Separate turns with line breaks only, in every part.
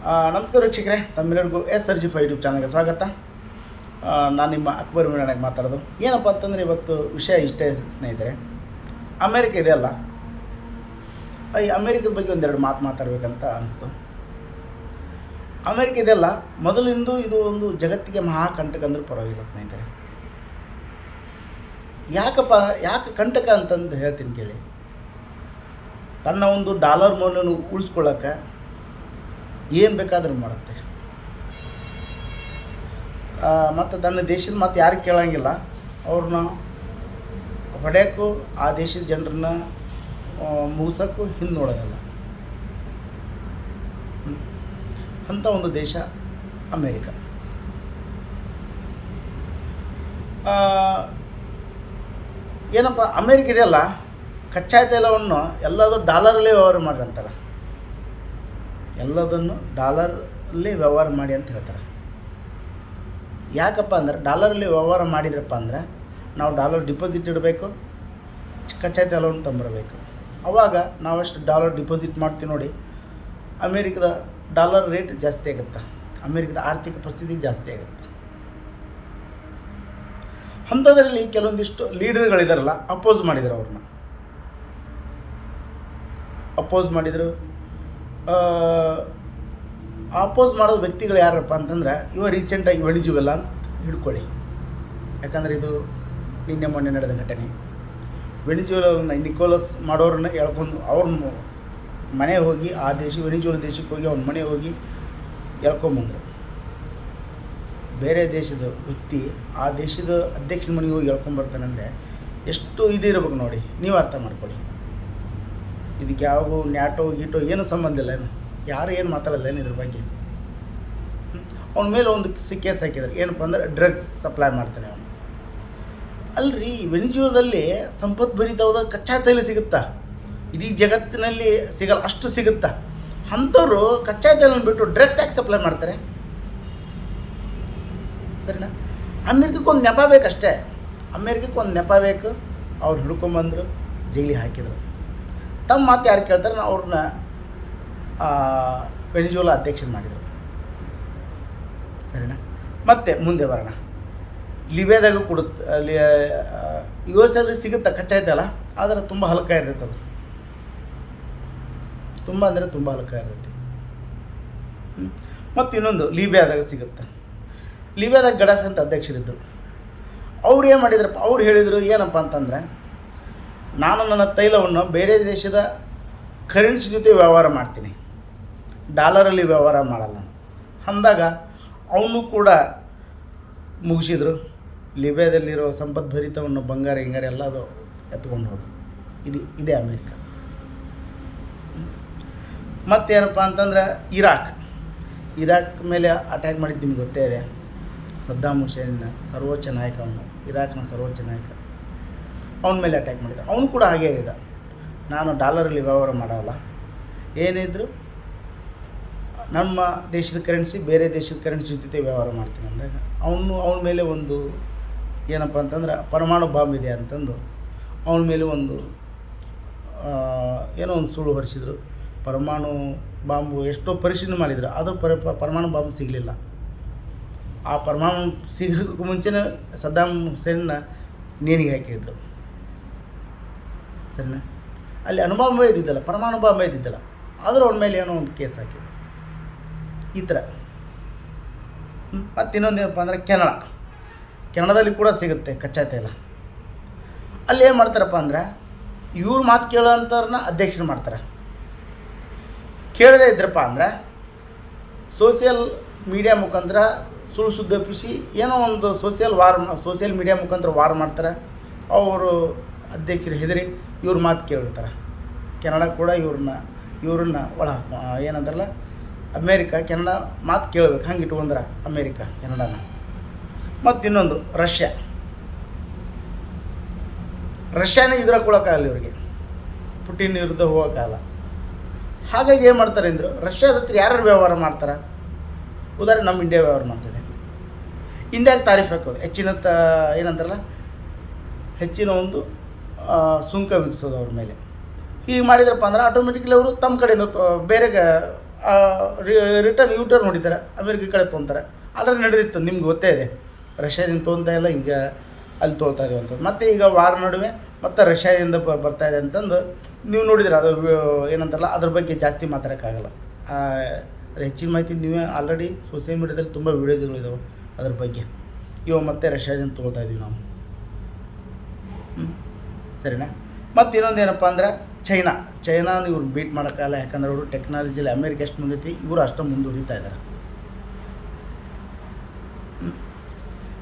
ನಮಸ್ಕಾರ ವೀಕ್ಷಕರೇ, ತಮ್ಮೆಲ್ಲರಿಗೂ SRG5 ಯೂಟ್ಯೂಬ್ ಚಾನಲ್ಗೆ ಸ್ವಾಗತ. ನಾನು ನಿಮ್ಮ ಅಕ್ಬರ್ ಮೀನಾಗಿ ಮಾತಾಡೋದು. ಏನಪ್ಪ ಅಂತಂದರೆ ಇವತ್ತು ವಿಷಯ ಇಷ್ಟೇ ಸ್ನೇಹಿತರೆ, ಅಮೇರಿಕ ಇದೆಯಲ್ಲ, ಈ ಅಮೇರಿಕದ ಬಗ್ಗೆ ಒಂದೆರಡು ಮಾತಾಡಬೇಕಂತ ಅನಿಸ್ತು. ಅಮೇರಿಕ ಇದೆಯಲ್ಲ, ಮೊದಲಿಂದು ಇದು ಒಂದು ಜಗತ್ತಿಗೆ ಮಹಾಕಂಟಕ ಅಂದ್ರೆ ಪರವಾಗಿಲ್ಲ ಸ್ನೇಹಿತರೆ. ಯಾಕೆ ಕಂಟಕ ಅಂತಂದು ಹೇಳ್ತೀನಿ ಕೇಳಿ. ತನ್ನ ಒಂದು ಡಾಲರ್ ಮೌಲ್ಯವನ್ನು ಉಳಿಸ್ಕೊಳ್ಳೋಕೆ ಏನು ಬೇಕಾದ್ರೂ ಮಾಡುತ್ತೆ. ಮತ್ತು ತನ್ನ ದೇಶದ ಮತ್ತು ಯಾರು ಕೇಳೋಂಗಿಲ್ಲ, ಅವ್ರನ್ನ ಹೊಡೆಯೋಕ್ಕೂ ಆ ದೇಶದ ಜನರನ್ನ ಮುಗಿಸೋಕ್ಕೂ ಹಿಂದೆ ನೋಡೋದಿಲ್ಲ. ಅಂಥ ಒಂದು ದೇಶ ಅಮೇರಿಕ. ಏನಪ್ಪ ಅಮೇರಿಕ ಇದೆಯಲ್ಲ, ಕಚ್ಚಾ ತೈಲವನ್ನು ಎಲ್ಲದೂ ಡಾಲರಲ್ಲೇ ವ್ಯವಹಾರ ಮಾಡಿ ಅಂತಾರೆ. ಎಲ್ಲದನ್ನು ಡಾಲರಲ್ಲಿ ವ್ಯವಹಾರ ಮಾಡಿ ಅಂತ ಹೇಳ್ತಾರೆ. ಯಾಕಪ್ಪ ಅಂದ್ರೆ ಡಾಲರಲ್ಲಿ ವ್ಯವಹಾರ ಮಾಡಿದ್ರಪ್ಪ ಅಂದರೆ ನಾವು ಡಾಲರ್ ಡಿಪಾಸಿಟ್ ಇಡಬೇಕು, ಕಚ್ಚಾ ತೈಲವನ್ನು ತಂಬರಬೇಕು. ಆವಾಗ ನಾವಷ್ಟು ಡಾಲರ್ ಡಿಪಾಸಿಟ್ ಮಾಡ್ತೀವಿ ನೋಡಿ, ಅಮೇರಿಕದ ಡಾಲರ್ ರೇಟ್ ಜಾಸ್ತಿ ಆಗುತ್ತೆ, ಅಮೇರಿಕದ ಆರ್ಥಿಕ ಪರಿಸ್ಥಿತಿ ಜಾಸ್ತಿ ಆಗುತ್ತೆ. ಅಂಥದ್ರಲ್ಲಿ ಕೆಲವೊಂದಿಷ್ಟು ಲೀಡರ್ಗಳಿದಾರಲ್ಲ, ಅಪೋಸ್ ಮಾಡಿದರು. ಅವ್ರನ್ನ ಅಪೋಸ್ ಮಾಡಿದರು. ಅಪೋಸ್ ಮಾಡೋ ವ್ಯಕ್ತಿಗಳು ಯಾರಪ್ಪ ಅಂತಂದ್ರೆ, ಇವ ರೀಸೆಂಟಾಗಿ ವೆನಿಜುವೆಲಾ ಅಂತ ಹಿಡ್ಕೊಳ್ಳಿ. ಯಾಕಂದರೆ ಇದು ನಿನ್ನೆ ಮೊನ್ನೆ ನಡೆದ ಘಟನೆ. ವೆನಿಜುವೆಲಾ ನಿಕೋಲಸ್ ಮಾಡೋರನ್ನ ಎಳ್ಕೊಂಡು ಅವ್ರ ಮನೆ ಹೋಗಿ, ಆ ವೆನಿಜುವೆಲಾ ದೇಶಕ್ಕೆ ಹೋಗಿ ಅವ್ನ ಮನೆ ಹೋಗಿ ಎಳ್ಕೊಂಬಂದರು. ಬೇರೆ ದೇಶದ ವ್ಯಕ್ತಿ ಆ ದೇಶದ ಅಧ್ಯಕ್ಷನ ಮನೆಗೆ ಹೋಗಿ ಎಳ್ಕೊಂಬರ್ತಾನಂದರೆ ಎಷ್ಟು ಇದಿರ್ಬೇಕು ನೋಡಿ, ನೀವು ಅರ್ಥ ಮಾಡ್ಕೊಳ್ಳಿ. ಇದಕ್ಕೆ ಯಾವ ನ್ಯಾಟೋ ಗೀಟೋ ಏನು ಸಂಬಂಧ ಇಲ್ಲ, ಏನು ಯಾರು ಏನು ಮಾತಾಡಲ್ಲ ಏನು ಇದ್ರ ಬಗ್ಗೆ. ಅವನ ಮೇಲೆ ಒಂದು ಕೇಸ್ ಹಾಕಿದ್ದಾರೆ. ಏನಪ್ಪ ಅಂದ್ರೆ ಡ್ರಗ್ಸ್ ಸಪ್ಲೈ ಮಾಡ್ತಾನೆ ಅವನು. ಅಲ್ರಿ, ವೆನಿಜುವೆಲಾದಲ್ಲಿ ಸಂಪದ್ಭರಿತವಾದ ಕಚ್ಚಾ ತೈಲ ಸಿಗುತ್ತಾ? ಇಡೀ ಜಗತ್ತಿನಲ್ಲಿ ಸಿಗಲ್ಲ, ಅಷ್ಟು ಸಿಗುತ್ತಾ? ಅಂಥವ್ರು ಕಚ್ಚಾ ತೈಲನ ಬಿಟ್ಟು ಡ್ರಗ್ಸ್ ಯಾಕೆ ಸಪ್ಲೈ ಮಾಡ್ತಾರೆ? ಸರಿನಾ? ಅಮೇರಿಕಕ್ಕೊಂದು ನೆಪ ಬೇಕಷ್ಟೇ, ಅಮೇರಿಕಕ್ಕೊಂದು ನೆಪ ಬೇಕು. ಅವ್ರು ಹಿಡ್ಕೊಂಬಂದರು, ಜೈಲಿಗೆ ಹಾಕಿದರು. ತಮ್ಮ ಮಾತು ಯಾರು ಕೇಳ್ತಾರೆ, ನಾವು ಅವ್ರನ್ನ ವೆನಿಜುವೆಲಾ ಅಧ್ಯಕ್ಷನ ಮಾಡಿದರು. ಸರಿನಾ? ಮತ್ತೆ ಮುಂದೆ ಬರೋಣ. ಲಿಬಿಯಾದಾಗ ಕೊಡುತ್ತೆ, ಅಲ್ಲಿ US ಅಲ್ಲಿ ಸಿಗುತ್ತೆ ಕಚ್ಚಾ ತೈಲ, ಆದರೆ ತುಂಬ ಹಲ್ಕ ಇರ್ತೈತೆ. ಅದು ತುಂಬ ಅಂದರೆ ತುಂಬ ಹಲ್ಕ ಇರ್ತೈತಿ. ಮತ್ತು ಇನ್ನೊಂದು ಲಿಬಿಯಾದಾಗ ಸಿಗುತ್ತೆ. ಲಿಬಿಯಾದಾಗ ಗಡಾಫಿ ಅಂತ ಅಧ್ಯಕ್ಷರಿದ್ದರು. ಅವ್ರು ಏನು ಮಾಡಿದ್ರಪ್ಪ, ಅವ್ರು ಹೇಳಿದರು ಏನಪ್ಪ ಅಂತಂದರೆ, ನಾನು ನನ್ನ ತೈಲವನ್ನು ಬೇರೆ ದೇಶದ ಕರೆನ್ಸಿ ಜೊತೆ ವ್ಯವಹಾರ ಮಾಡ್ತೀನಿ, ಡಾಲರಲ್ಲಿ ವ್ಯವಹಾರ ಮಾಡಲ್ಲ ಅಂದಾಗ ಅವನು ಕೂಡ ಮುಗಿಸಿದ್ರು. ಲಿಬಿಯಾದಲ್ಲಿರೋ ಸಂಪದ್ಭರಿತವನ್ನು ಬಂಗಾರ ಹಿಂಗಾರ ಎಲ್ಲದು ಎತ್ಕೊಂಡು ಹೋದರು. ಇದೇ ಅಮೇರಿಕ. ಮತ್ತೇನಪ್ಪ ಅಂತಂದ್ರೆ ಇರಾಕ್ ಮೇಲೆ ಅಟ್ಯಾಕ್ ಮಾಡಿದ್ದು ನಿಮ್ಗೆ ಗೊತ್ತೇ ಇದೆ. ಸದ್ದಾಮ್ ಹುಸೇನ್ ಸರ್ವೋಚ್ಚ ನಾಯಕ, ಅವನು ಇರಾಕ್ನ ಸರ್ವೋಚ್ಚ ನಾಯಕ, ಅವನ ಮೇಲೆ ಅಟ್ಯಾಕ್ ಮಾಡಿದ. ಅವನು ಕೂಡ ಹಾಗೇ ಹೇಳಿದ, ನಾನು ಡಾಲರಲ್ಲಿ ವ್ಯವಹಾರ ಮಾಡಲ್ಲ, ಏನಿದ್ರು ನಮ್ಮ ದೇಶದ ಕರೆನ್ಸಿ ಬೇರೆ ದೇಶದ ಕರೆನ್ಸಿ ಜೊತೆ ವ್ಯವಹಾರ ಮಾಡ್ತೀನಿ ಅಂದಾಗ ಅವನ ಮೇಲೆ ಒಂದು ಏನಪ್ಪ ಅಂತಂದ್ರೆ ಪರಮಾಣು ಬಾಂಬ್ ಇದೆ ಅಂತಂದು ಅವನ ಮೇಲೆ ಒಂದು ಏನೋ ಒಂದು ಸುಳ್ಳು ಹೊರಿಸಿದ್ರು. ಪರಮಾಣು ಬಾಂಬು ಎಷ್ಟೋ ಪರಿಶೀಲನೆ ಮಾಡಿದರು, ಆದರೂ ಪರಮಾಣು ಬಾಂಬ್ ಸಿಗಲಿಲ್ಲ. ಆ ಪರಮಾಣು ಸಿಗೋದಕ್ಕೂ ಮುಂಚೆನೇ ಸದ್ದಾಮ್ ಹುಸೇನ್ನ ನೇಣಿಗೆ ಹಾಕಿದ್ರು. ಸರಿನಾ? ಅಲ್ಲಿ ಅಣುಬಾಂಬೆ ಇದ್ದಿದ್ದಲ್ಲ, ಪರಮಾಣು ಬಾಂಬೆ ಇದ್ದಿದ್ದಲ್ಲ, ಆದರೂ ಅವನ ಮೇಲೆ ಏನೋ ಒಂದು ಕೇಸ್ ಹಾಕಿದ್ರು. ಈ ಥರ. ಮತ್ತು ಇನ್ನೊಂದೇನಪ್ಪ ಅಂದರೆ ಕೆನಡಾದಲ್ಲಿ ಕೂಡ ಸಿಗುತ್ತೆ ಕಚ್ಚಾ ತೈಲ. ಅಲ್ಲಿ ಏನು ಮಾಡ್ತಾರಪ್ಪ ಅಂದ್ರೆ, ಇವ್ರ ಮಾತು ಕೇಳೋಂಥವ್ರನ್ನ ಅಧ್ಯಕ್ಷರು ಮಾಡ್ತಾರೆ. ಕೇಳದೇ ಇದ್ರಪ್ಪ ಅಂದರೆ ಸೋಷಿಯಲ್ ಮೀಡಿಯಾ ಮುಖಾಂತರ ಸುಳ್ಳು ಸುದ್ದಿ ಒಪ್ಪಿಸಿ ಏನೋ ಒಂದು ಸೋಷಿಯಲ್ ಮೀಡಿಯಾ ಮುಖಾಂತರ ವಾರ್ ಮಾಡ್ತಾರೆ. ಅವರು ಅಧ್ಯಕ್ಷರು ಹೆದರಿ ಇವ್ರ ಮಾತು ಕೇಳಿರ್ತಾರೆ. ಕೆನಡಾ ಕೂಡ ಇವ್ರನ್ನ ಏನಂತಾರಲ್ಲ, ಅಮೇರಿಕ ಕೆನಡಾ ಮಾತು ಕೇಳಬೇಕು, ಹಂಗೆ ಇಟ್ಕೊಂಡ್ರೆ ಅಮೇರಿಕ ಕೆನಡಾನ. ಮತ್ತು ಇನ್ನೊಂದು ರಷ್ಯಾನೇ ಇದ್ರಾಕೊಳ್ಳೋಕ್ಕಾಗಲ್ಲ ಇವ್ರಿಗೆ, ಪುಟಿನ್ ವಿರುದ್ಧ ಹೋಗೋಕ್ಕಾಗಲ್ಲ. ಹಾಗಾಗಿ ಏನು ಮಾಡ್ತಾರೆ ಅಂದರು, ರಷ್ಯಾದ ಹತ್ರ ಯಾರು ವ್ಯವಹಾರ ಮಾಡ್ತಾರೆ? ಉದಾಹರಣೆ ನಮ್ಮ ಇಂಡಿಯಾ ವ್ಯವಹಾರ ಮಾಡ್ತಿದೆ. ಇಂಡಿಯಾಗೆ ತಾರೀಫ್ ಹಾಕೋದು, ಏನಂತಾರಲ್ಲ, ಹೆಚ್ಚಿನ ಒಂದು ಸುಂಕ ವಿಧಿಸೋದು ಅವ್ರ ಮೇಲೆ. ಹೀಗೆ ಮಾಡಿದ್ರಪ್ಪ ಅಂದ್ರೆ ಆಟೋಮೆಟಿಕ್ಲಿ ಅವರು ತಮ್ಮ ಕಡೆಯಿಂದ ಬೇರೆ ರಿಟರ್ನ್ ಯೂಟರ್ನ್ ಹೊಡಿತಾರೆ, ಅಮೇರಿಕ ಕಡೆ ತೊಗೊತಾರೆ. ಆಲ್ರೆಡಿ ನಡೆದಿತ್ತು, ನಿಮ್ಗೆ ಗೊತ್ತೇ ಇದೆ. ರಷ್ಯಾದಿಂದ ತೊಗೊತಾ ಇಲ್ಲ, ಈಗ ಅಲ್ಲಿ ತೊಗೊಳ್ತಾ ಇದ್ದೀವಿ ಅಂತ. ಮತ್ತು ಈಗ ವಾರ ನಡುವೆ ಮತ್ತು ರಷ್ಯಾದಿಂದ ಬರ್ತಾ ಇದೆ ಅಂತಂದು ನೀವು ನೋಡಿದ್ರೆ ಅದು ಏನಂತಾರಲ್ಲ, ಅದ್ರ ಬಗ್ಗೆ ಜಾಸ್ತಿ ಮಾತಾಡೋಕ್ಕಾಗಲ್ಲ. ಅದು ಹೆಚ್ಚಿನ ಮಾಹಿತಿ ನೀವೇ ಆಲ್ರೆಡಿ ಸೋಷಿಯಲ್ ಮೀಡ್ಯಾದಲ್ಲಿ ತುಂಬ ವೀಡಿಯೋಸ್ಗಳಿದ್ದಾವೆ ಅದ್ರ ಬಗ್ಗೆ. ಇವಾಗ ಮತ್ತೆ ರಷ್ಯಾದಿಂದ ತೊಗೊಳ್ತಾ ಇದ್ದೀವಿ ನಾವು. ಸರಿನಾ? ಮತ್ತು ಇನ್ನೊಂದು ಏನಪ್ಪ ಅಂದ್ರೆ ಚೈನಾ ಇವ್ರು ಬೀಟ್ ಮಾಡೋಕ್ಕಾಗಲ್ಲ. ಯಾಕಂದ್ರೆ ಅವರು ಟೆಕ್ನಾಲಜಿಯಲ್ಲಿ ಅಮೇರಿಕ ಎಷ್ಟು ಮುಂದೈತಿ, ಇವರು ಅಷ್ಟು ಮುಂದುವರಿತಾ ಇದ್ದಾರೆ.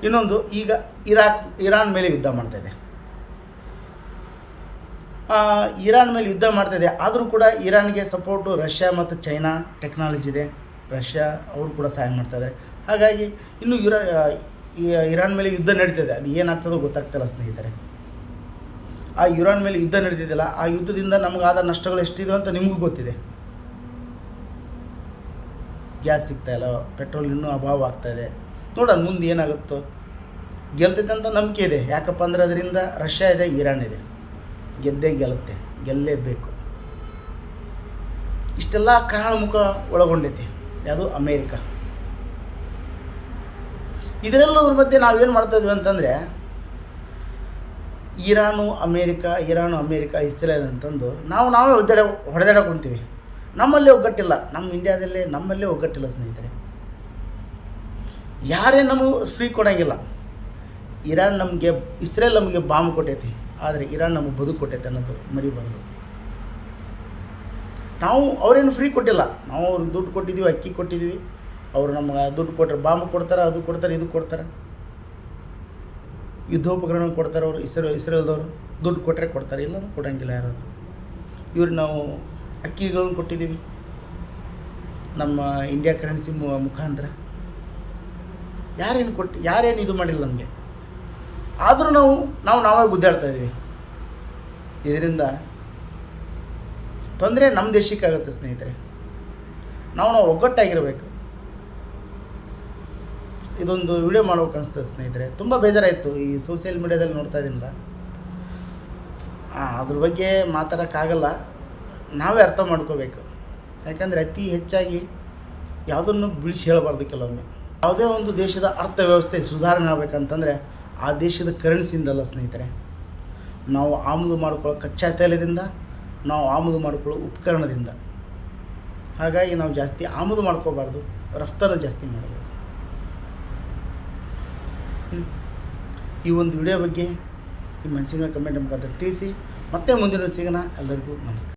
ಇನ್ನೊಂದು, ಈಗ ಇರಾನ್ ಮೇಲೆ ಯುದ್ಧ ಮಾಡ್ತಾಯಿದೆ. ಇರಾನ್ ಮೇಲೆ ಯುದ್ಧ ಮಾಡ್ತಾಯಿದೆ, ಆದರೂ ಕೂಡ ಇರಾನ್ಗೆ ಸಪೋರ್ಟು ರಷ್ಯಾ ಮತ್ತು ಚೈನಾ ಟೆಕ್ನಾಲಜಿ ಇದೆ. ರಷ್ಯಾ ಅವರು ಕೂಡ ಸಹಾಯ ಮಾಡ್ತಾಯಿದ್ದಾರೆ. ಹಾಗಾಗಿ ಇನ್ನು ಇರಾನ್ ಮೇಲೆ ಯುದ್ಧ ನಡೀತಿದೆ. ಅದು ಏನಾಗ್ತದೋ ಗೊತ್ತಾಗ್ತಿಲ್ಲ ಸ್ನೇಹಿತರೆ. ಆ ಇರಾನ್ ಮೇಲೆ ಯುದ್ಧ ನಡೀತಿದೆಯಲ್ಲ, ಆ ಯುದ್ಧದಿಂದ ನಮಗಾದ ನಷ್ಟಗಳು ಎಷ್ಟಿದೆ ಅಂತ ನಿಮಗೂ ಗೊತ್ತಿದೆ. ಗ್ಯಾಸ್ ಸಿಗ್ತಾಯಿಲ್ಲ, ಪೆಟ್ರೋಲ್ ಇನ್ನೂ ಅಭಾವ ಆಗ್ತಾಯಿದೆ. ನೋಡೋಣ ಮುಂದೆ ಏನಾಗುತ್ತೋ. ಗೆಲ್ತೈತೆ ಅಂತ ನಂಬಿಕೆ ಇದೆ. ಯಾಕಪ್ಪ ಅಂದರೆ ಅದರಿಂದ ರಷ್ಯಾ ಇದೆ, ಇರಾನ್ ಇದೆ. ಗೆಲ್ಲುತ್ತೆ, ಗೆಲ್ಲೇಬೇಕು. ಇಷ್ಟೆಲ್ಲ ಕರಾಳ ಮುಖ ಒಳಗೊಂಡೈತಿ ಯಾವುದು ಅಮೇರಿಕ. ಇದರೆಲ್ಲದ್ರ ಮಧ್ಯೆ ನಾವೇನು ಮಾಡ್ತಾಯಿದ್ವಿ ಅಂತಂದರೆ, ಇರಾನು ಅಮೇರಿಕ ಇಸ್ರೇಲ್ ಅಂತಂದು ನಾವೇ ಹೊಡೆದಾಡಕೊಂತೀವಿ. ನಮ್ಮಲ್ಲೇ ಒಗ್ಗಟ್ಟಿಲ್ಲ, ನಮ್ಮ ಇಂಡಿಯಾದಲ್ಲೇ ನಮ್ಮಲ್ಲೇ ಒಗ್ಗಟ್ಟಿಲ್ಲ ಸ್ನೇಹಿತರೆ. ಯಾರೇ ನಮಗೆ ಫ್ರೀ ಕೊಡೋಂಗಿಲ್ಲ. ಇಸ್ರೇಲ್ ನಮಗೆ ಬಾಂಬ್ ಕೊಟ್ಟೈತಿ, ಆದರೆ ಇರಾನ್ ನಮಗೆ ಬದುಕು ಕೊಟ್ಟೈತೆ ಅನ್ನೋದು ಮರಿಬಾರ್ದು. ನಾವು ಅವ್ರೇನು ಫ್ರೀ ಕೊಟ್ಟಿಲ್ಲ, ನಾವು ಅವ್ರಿಗೆ ದುಡ್ಡು ಕೊಟ್ಟಿದ್ದೀವಿ, ಅಕ್ಕಿ ಕೊಟ್ಟಿದ್ದೀವಿ. ಅವರು ನಮ್ಗೆ ದುಡ್ಡು ಕೊಟ್ಟರೆ ಬಾಂಬ್ ಕೊಡ್ತಾರೆ, ಅದು ಕೊಡ್ತಾರೆ, ಇದು ಕೊಡ್ತಾರೆ, ಯುದ್ಧೋಪಕರಣ ಕೊಡ್ತಾರೆ. ಅವರು ಇಸ್ರೇಲ್ದವರು ದುಡ್ಡು ಕೊಟ್ಟರೆ ಕೊಡ್ತಾರೆ, ಇಲ್ಲ ಕೊಡೋಂಗಿಲ್ಲ ಯಾರು. ಇವ್ರು ನಾವು ಅಕ್ಕಿಗಳನ್ನು ಕೊಟ್ಟಿದ್ದೀವಿ ನಮ್ಮ ಇಂಡಿಯಾ ಕರೆನ್ಸಿ ಮುಖಾಂತರ. ಯಾರೇನು ಇದು ಮಾಡಿಲ್ಲ ನಮಗೆ. ಆದರೂ ನಾವೇ ಗುದ್ದಾಡ್ತಾಯಿದ್ದೀವಿ. ಇದರಿಂದ ತೊಂದರೆ ನಮ್ಮ ದೇಶಕ್ಕಾಗುತ್ತೆ ಸ್ನೇಹಿತರೆ. ನಾವು ಒಗ್ಗಟ್ಟಾಗಿರಬೇಕು. ಇದೊಂದು ವಿಡಿಯೋ ಮಾಡ್ಬೇಕು ಅನಿಸ್ತದೆ ಸ್ನೇಹಿತರೆ. ತುಂಬ ಬೇಜಾರಾಯಿತು ಈ ಸೋಷಿಯಲ್ ಮೀಡ್ಯಾದಲ್ಲಿ ನೋಡ್ತಾ ಇದ್ದೀನಲ್ಲ. ಅದ್ರ ಬಗ್ಗೆ ಮಾತಾಡೋಕ್ಕಾಗಲ್ಲ, ನಾವೇ ಅರ್ಥ ಮಾಡ್ಕೋಬೇಕು. ಯಾಕಂದರೆ ಅತಿ ಹೆಚ್ಚಾಗಿ ಯಾವುದನ್ನು ಬಿಡಿಸಿ ಹೇಳಬಾರ್ದು. ಕೆಲವೊಮ್ಮೆ ಯಾವುದೇ ಒಂದು ದೇಶದ ಅರ್ಥವ್ಯವಸ್ಥೆ ಸುಧಾರಣೆ ಆಗಬೇಕಂತಂದರೆ ಆ ದೇಶದ ಕರೆನ್ಸಿಯಿಂದಲ್ಲ ಸ್ನೇಹಿತರೆ. ನಾವು ಆಮದು ಮಾಡ್ಕೊಳ್ಳೋ ಕಚ್ಚಾ ತೈಲದಿಂದ, ನಾವು ಆಮದು ಮಾಡ್ಕೊಳ್ಳೋ ಉಪಕರಣದಿಂದ. ಹಾಗಾಗಿ ನಾವು ಜಾಸ್ತಿ ಆಮದು ಮಾಡ್ಕೋಬಾರ್ದು, ರಫ್ತನ್ನು ಜಾಸ್ತಿ ಮಾಡಬೇಕು. ಈ ಒಂದು ವಿಡಿಯೋ ಬಗ್ಗೆ ನಿಮ್ಮ ಮನಸ್ಸಿನ ಕಮೆಂಟ್ ಮುಖಾಂತರ ತಿಳಿಸಿ. ಮತ್ತೆ ಮುಂದಿನ ಸಿಗೋಣ. ಎಲ್ಲರಿಗೂ ನಮಸ್ಕಾರ.